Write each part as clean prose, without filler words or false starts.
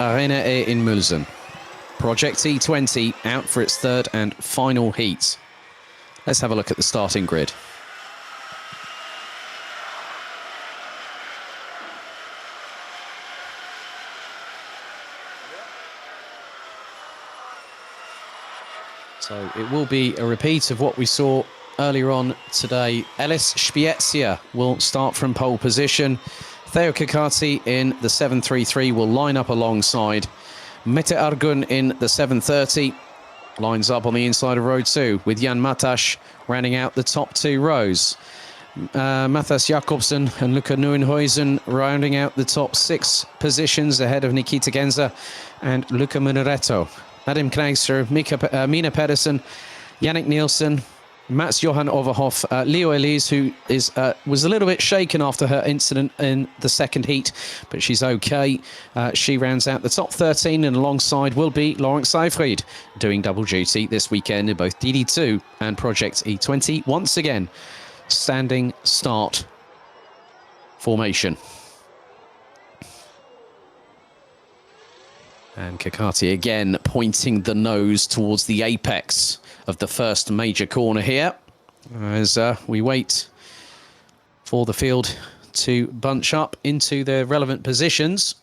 Arena E in Muelsen. Project E20 out for its third and final heat. Let's have a look at the starting grid. So it will be a repeat of what we saw earlier on today. Elis Spezia will start from pole position. Theo Kakati in the 733 will line up alongside. Mete Argun in the 730 lines up on the inside of row 2 with Jan Matas rounding out the top 2 rows. Matthias Jakobsen and Luca Nieuwenhuizen rounding out the top 6 positions ahead of Nikita Genza and Luca Muneretto. Nadim Kneiser, Mina Pedersen, Yannick Nielsen, Mats Johan Overhoff, Leo Elise, who was a little bit shaken after her incident in the second heat, but she's okay. She rounds out the top 13, and alongside will be Laurent Seyfried, doing double duty this weekend in both DD2 and Project E20. Once again, standing start formation. And Kakati again pointing the nose towards the apex of the first major corner here as we wait for the field to bunch up into their relevant positions.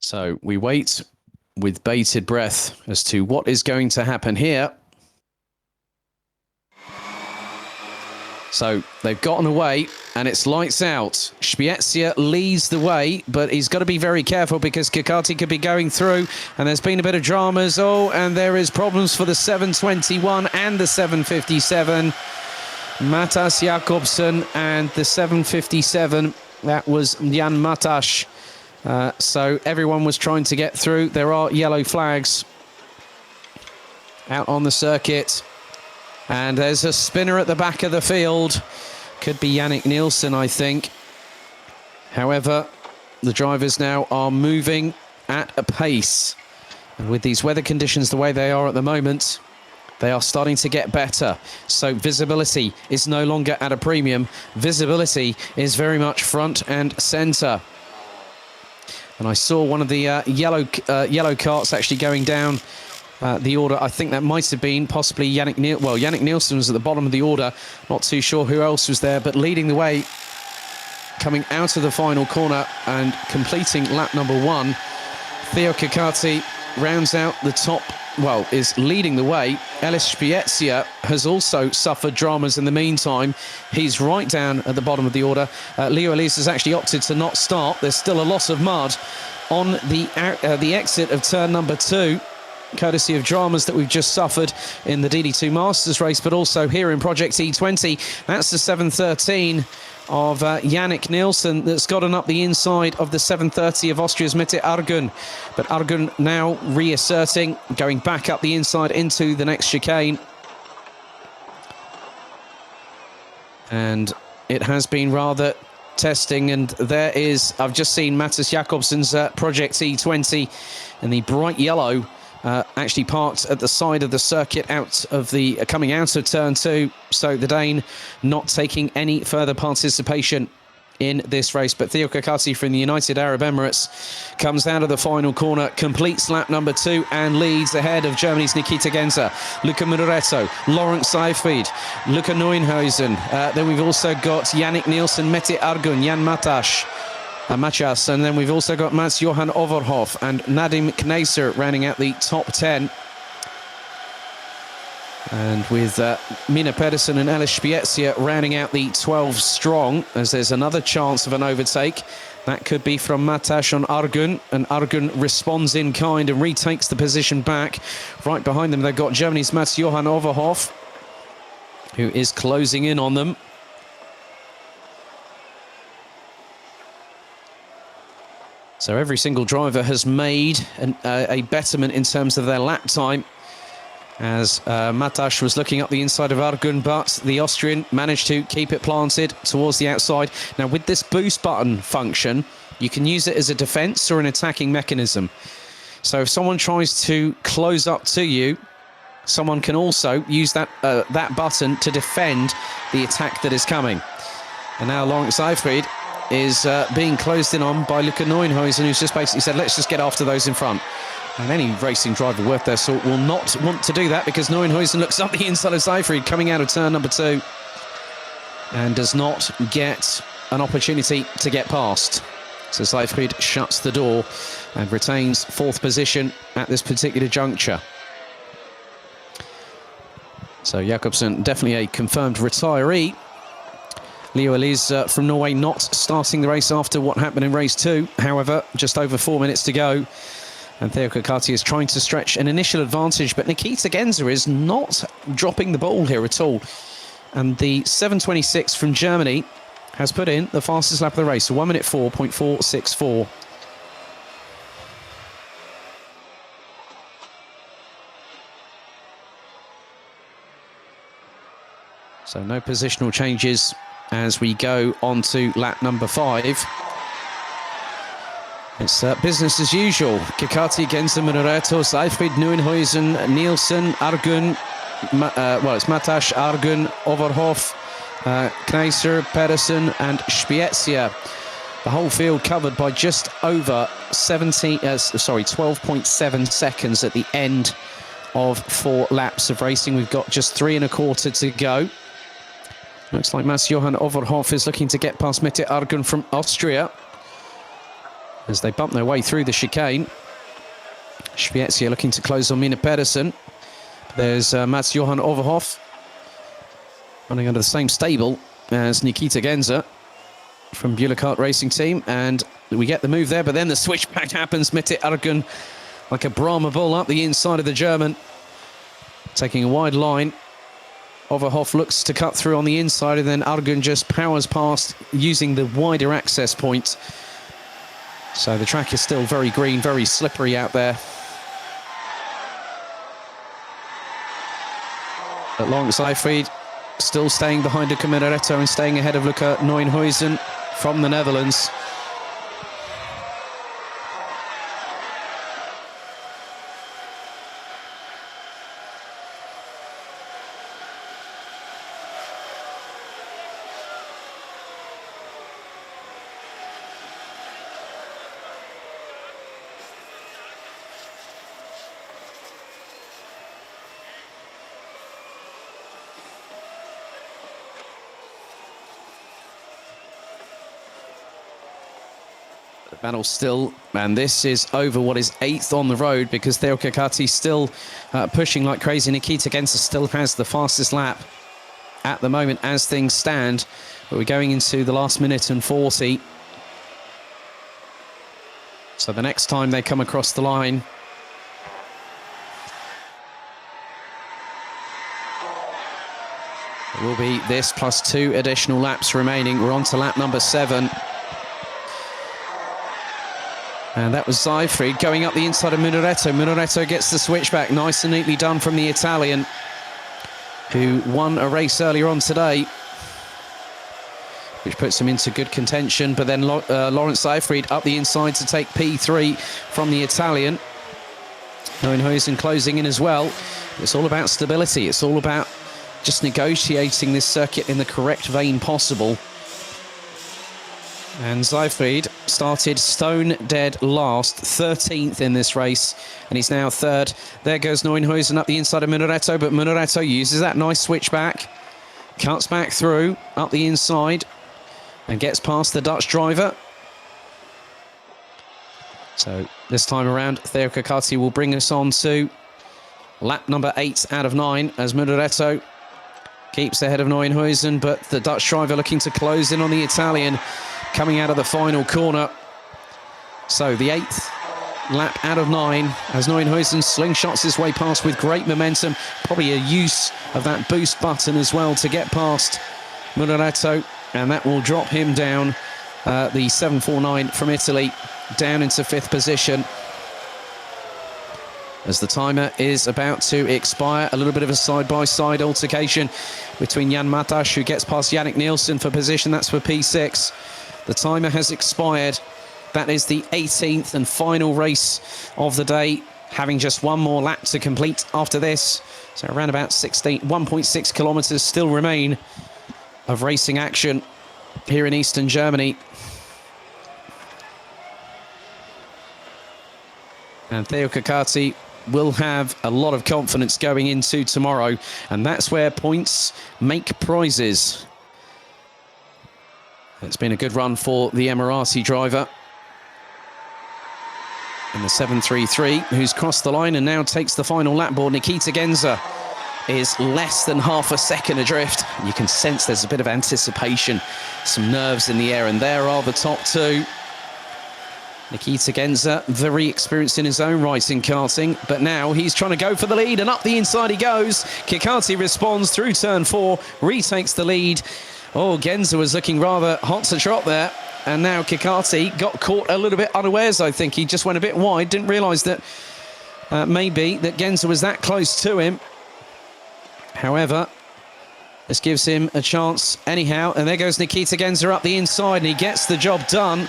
So we wait with bated breath as to what is going to happen here. So they've gotten away and it's lights out. Spezia leads the way, but he's got to be very careful because Kakati could be going through and there's been a bit of dramas. Oh, and there is problems for the 721 and the 757. Matas Jakobsen and the 757. That was Jan Matas. So everyone was trying to get through. There are yellow flags out on the circuit. And there's a spinner at the back of the field. Could be Yannick Nielsen, I think. However, the drivers now are moving at a pace. And with these weather conditions the way they are at the moment, they are starting to get better. So visibility is no longer at a premium. Visibility is very much front and centre. And I saw one of the yellow carts actually going down the order. I think that might have been possibly Yannick Nielsen was at the bottom of the order. Not too sure who else was there, but leading the way, coming out of the final corner and completing lap number 1. Theo Kakati rounds out the top, is leading the way. Elis Spezia has also suffered dramas in the meantime. He's right down at the bottom of the order. Leo Elise has actually opted to not start. There's still a lot of mud on the exit of turn number 2. Courtesy of dramas that we've just suffered in the DD2 Masters race, but also here in Project E20. That's the 713 of Yannick Nielsen that's gotten up the inside of the 730 of Austria's Mete Argun. But Argun now reasserting, going back up the inside into the next chicane. And it has been rather testing, and there is, I've just seen Matthias Jakobsen's Project E20 in the bright yellow. Actually parked at the side of the circuit coming out of turn 2. So the Dane not taking any further participation in this race. But Theo Kakati from the United Arab Emirates comes out of the final corner, completes lap number 2 and leads ahead of Germany's Nikita Genza, Luca Muneretto, Laurent Seyfried, Luca Nieuwenhuizen. Then we've also got Yannick Nielsen, Mete Argun, Jan Matas, and then we've also got Mats Johan Overhoff and Nadim Kneiser rounding out the top 10. And with Mina Pedersen and Elis Spezia rounding out the 12 strong, as there's another chance of an overtake. That could be from Matas on Argun, and Argun responds in kind and retakes the position back. Right behind them, they've got Germany's Mats Johan Overhoff, who is closing in on them. So every single driver has made a betterment in terms of their lap time, as Matas was looking up the inside of Argun, but the Austrian managed to keep it planted towards the outside. Now, with this boost button function, you can use it as a defense or an attacking mechanism. So if someone tries to close up to you, someone can also use that button to defend the attack that is coming. And now Lawrence Seyfried is being closed in on by Luca Neuenhuizen, who's just basically said, let's just get after those in front. And any racing driver worth their salt will not want to do that, because Neuenhuizen looks up the inside of Seyfried coming out of turn number 2 and does not get an opportunity to get past. So Seyfried shuts the door and retains 4th position at this particular juncture. So Jakobsen definitely a confirmed retiree. Leo Elise from Norway not starting the race after what happened in race 2. However, just over 4 minutes to go. And Theo Kokati is trying to stretch an initial advantage, but Nikita Genza is not dropping the ball here at all. And the 7:26 from Germany has put in the fastest lap of the race, 1 minute 4.464. So no positional changes as we go on to lap number 5. It's business as usual. Kikati, Genza, Munareto, Seyfried, Neuenhuizen, Nielsen, Argun, it's Matash, Argun, Overhoff, Kneiser, Pedersen and Spiezia. The whole field covered by just over 12.7 seconds at the end of 4 laps of racing. We've got just 3 1/4 to go. Looks like Mats-Johan Overhoff is looking to get past Mette Argun from Austria as they bump their way through the chicane. Spiezia looking to close on Mina Pedersen. There's Mats-Johan Overhoff running under the same stable as Nikita Genza from Bühler Kart Racing Team, and we get the move there, but then the switchback happens. Mette Argun like a Brahma bull up the inside of the German, taking a wide line. Overhoff looks to cut through on the inside, and then Argun just powers past using the wider access point. So the track is still very green, very slippery out there. But Lawrence Seyfried still staying behind Luca Minaretto and staying ahead of Luca Neuenhuizen from the Netherlands. The battle still, and this is over what is 8th on the road, because Theo Kokati still pushing like crazy. Nikita Genza still has the fastest lap at the moment as things stand, but we're going into the last minute and 40. So the next time they come across the line, it will be this plus 2 additional laps remaining. We're on to lap number 7. And that was Seyfried going up the inside of Minaretto. Minaretto gets the switchback, nice and neatly done from the Italian, who won a race earlier on today, which puts him into good contention. But then Lawrence Seyfried up the inside to take P3 from the Italian. Neuenhuizen closing in as well. It's all about stability. It's all about just negotiating this circuit in the correct vein possible. And Seyfried started stone dead last, 13th in this race, and he's now 3rd. There goes Neuenhuizen up the inside of Minaretto, but Minaretto uses that nice switchback, cuts back through, up the inside, and gets past the Dutch driver. So this time around, Theo Kokati will bring us on to lap number 8 out of 9, as Minaretto keeps ahead of Neuenhuizen, but the Dutch driver looking to close in on the Italian, coming out of the final corner. So the 8th lap out of 9 as Neuenhuizen slingshots his way past with great momentum. Probably a use of that boost button as well to get past Minaretto, and that will drop him down, the 749 from Italy, down into 5th position. As the timer is about to expire, a little bit of a side-by-side altercation between Jan Matash, who gets past Yannick Nielsen for position. That's for P6. The timer has expired. That is the 18th and final race of the day, having just one more lap to complete after this. So around about 1.6 kilometres still remain of racing action here in Eastern Germany. And Theo Kakati will have a lot of confidence going into tomorrow, and that's where points make prizes. It's been a good run for the Emirati driver in the 733, who's crossed the line and now takes the final lap board. Nikita Genza is less than half a second adrift. You can sense there's a bit of anticipation, some nerves in the air, and there are the top two. Nikita Genza, very experienced in his own right in karting, but now he's trying to go for the lead, and up the inside he goes. Kakati responds through turn 4, retakes the lead. Oh, Genza was looking rather hot to trot there, and now Kakati got caught a little bit unawares, I think. He just went a bit wide, didn't realise that maybe that Genza was that close to him. However, this gives him a chance anyhow, and there goes Nikita Genza up the inside, and he gets the job done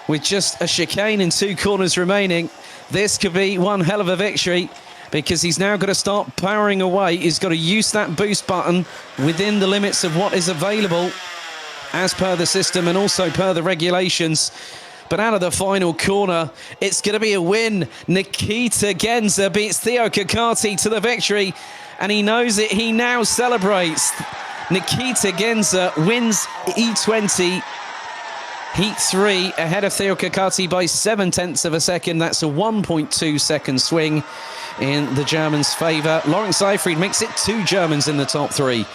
with just a chicane and 2 corners remaining. This could be one hell of a victory, because he's now got to start powering away. He's got to use that boost button within the limits of what is available as per the system and also per the regulations. But out of the final corner, it's going to be a win. Nikita Genza beats Theo Kakati to the victory, and he knows it. He now celebrates. Nikita Genza wins E20 Heat 3 ahead of Theo Kakati by 0.7 of a second. That's a 1.2 second swing in the Germans' favour. Lawrence Seyfried makes it 2 Germans in the top 3.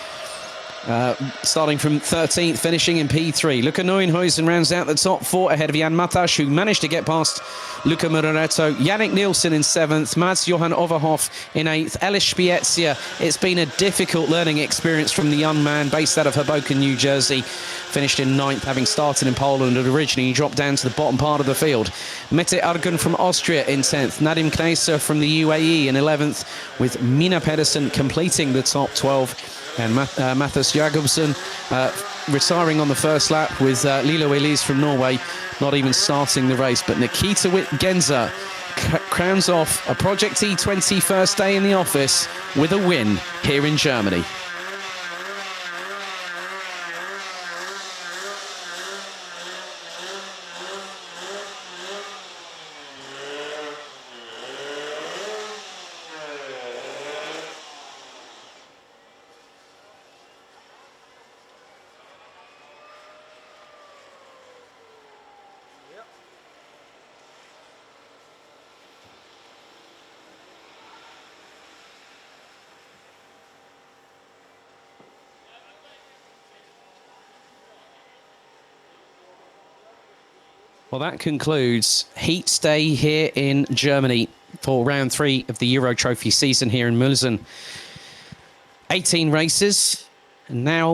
Starting from 13th, finishing in P3. Luca Neuenhuizen rounds out the top 4 ahead of Jan Matasch, who managed to get past Luca Mureretto. Yannick Nielsen in 7th, Mads Johan Overhoff in 8th, Ellis Spiezia. It's been a difficult learning experience from the young man based out of Hoboken, New Jersey. Finished in 9th, having started in Poland, and originally he dropped down to the bottom part of the field. Mete Argun from Austria in 10th, Nadim Kneisser from the UAE in 11th, with Mina Pedersen completing the top 12. And Mathis Jacobsen retiring on the first lap, with Lilo Elise from Norway not even starting the race. But Nikita Genza crowns off a Project E20 first day in the office with a win here in Germany. Well, that concludes Heat Day here in Germany for round 3 of the Euro Trophy season here in Muelsen. 18 races, and now